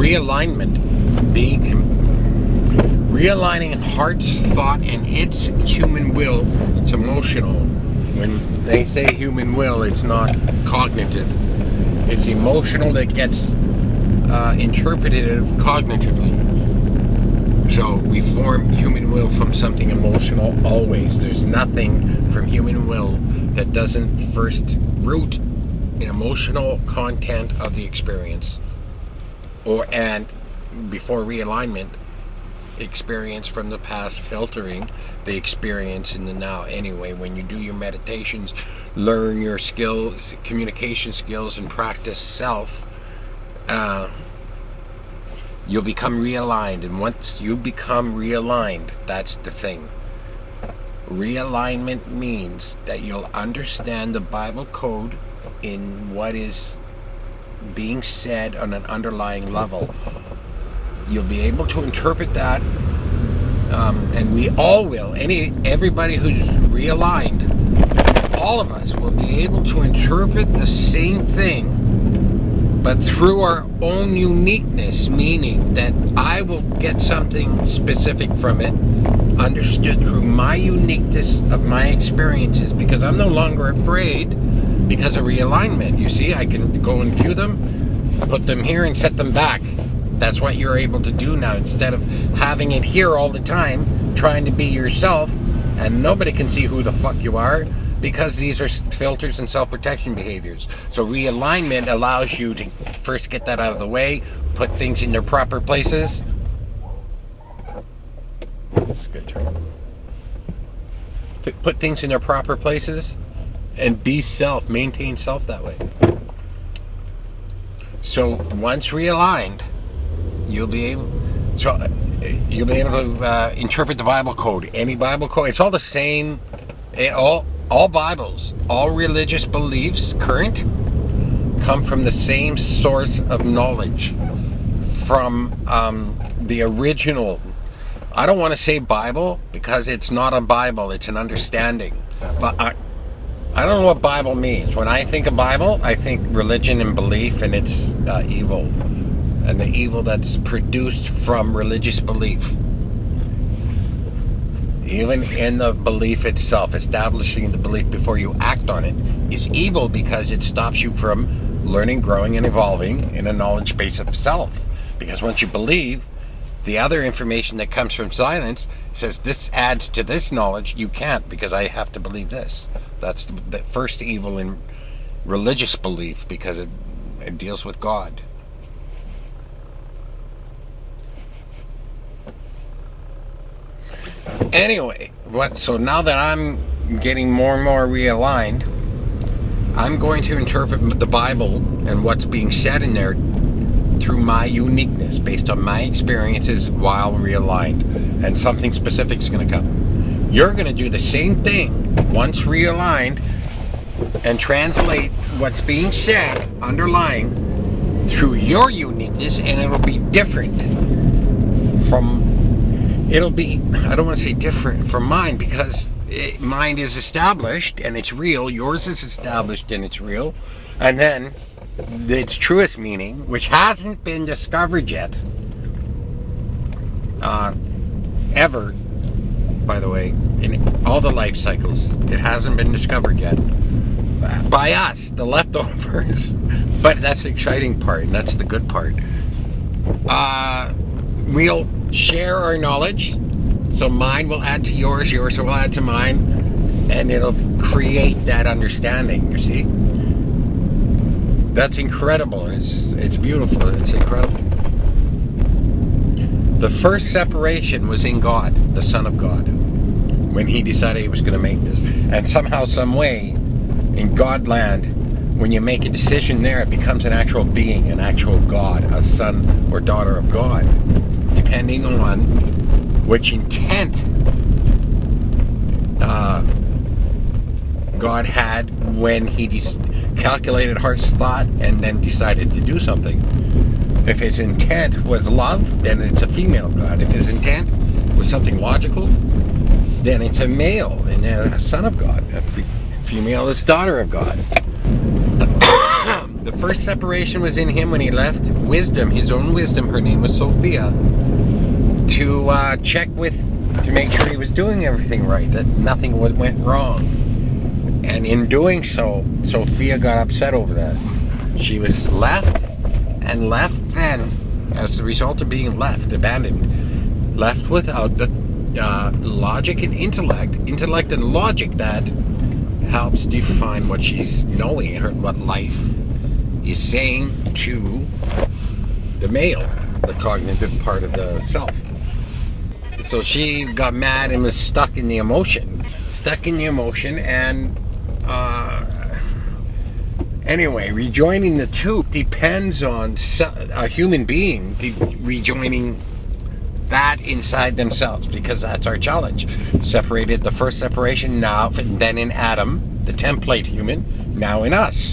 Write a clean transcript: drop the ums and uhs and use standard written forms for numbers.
realignment, realigning heart's thought and its human will. It's emotional. When they say human will, it's not cognitive. It's emotional that gets interpreted cognitively. So we form human will from something emotional always. There's nothing from human will that doesn't first root in emotional content of the experience, and before realignment, experience from the past filtering the experience in the now. Anyway, when you do your meditations, learn your skills, communication skills, and practice self, you'll become realigned. And once you become realigned, that's the thing. Realignment means that you'll understand the Bible code in what is being said on an underlying level. You'll be able to interpret that, and we all will. Everybody who's realigned, all of us will be able to interpret the same thing, but through our own uniqueness, meaning that I will get something specific from it, understood through my uniqueness of my experiences, because I'm no longer afraid because of realignment. You see, I can go and view them, put them here, and set them back. That's what you're able to do now, instead of having it here all the time, trying to be yourself, and nobody can see who the fuck you are, because these are filters and self-protection behaviors. So realignment allows you to first get that out of the way, put things in their proper places. That's a good term. Put things in their proper places and be self, maintain self that way. So once realigned, you'll be able to interpret the Bible code. Any Bible code, it's all the same. All Bibles, all religious beliefs, current, come from the same source of knowledge, from the original. I don't want to say Bible because it's not a Bible, it's an understanding. But I don't know what Bible means. When I think of Bible, I think religion and belief, and it's evil. And the evil that's produced from religious belief. Even in the belief itself, establishing the belief before you act on it is evil, because it stops you from learning, growing, and evolving in a knowledge base of self. Because once you believe, the other information that comes from silence says this adds to this knowledge. You can't, because I have to believe this. That's the first evil in religious belief, because it deals with God. Anyway, so now that I'm getting more and more realigned, I'm going to interpret the Bible and what's being said in there through my uniqueness, based on my experiences while realigned. And something specific is going to come. You're going to do the same thing once realigned, and translate what's being said underlying through your uniqueness, and it'll be different from... It'll be, I don't want to say different from mine, because mine is established and it's real. Yours is established and it's real. And then its truest meaning, which hasn't been discovered yet, ever, by the way, in all the life cycles, it hasn't been discovered yet by us, the leftovers. But that's the exciting part, and that's the good part. We'll share our knowledge, so mine will add to yours, yours will add to mine, and it'll create that understanding. You see, that's incredible. It's beautiful. It's incredible. The first separation was in God, the Son of God, when He decided He was going to make this. And somehow, some way, in Godland, when you make a decision there, it becomes an actual being, an actual God, a son or daughter of God, depending on which intent God had when He calculated heart's thought and then decided to do something. If His intent was love, then it's a female God. If His intent was something logical, then it's a male, and then a son of God. A female is daughter of God. The first separation was in him when he left wisdom, his own wisdom, her name was Sophia, to check with, to make sure he was doing everything right, that nothing went wrong. And in doing so, Sophia got upset over that. She was left then, as the result of being abandoned, left without the logic and intellect and logic that helps define what she's knowing, what life is saying to the male, the cognitive part of the self. So she got mad and was stuck in the emotion, and anyway, rejoining the two depends on a human being rejoining that inside themselves, because that's our challenge. Separated the first separation, now then in Adam, the template human, now in us.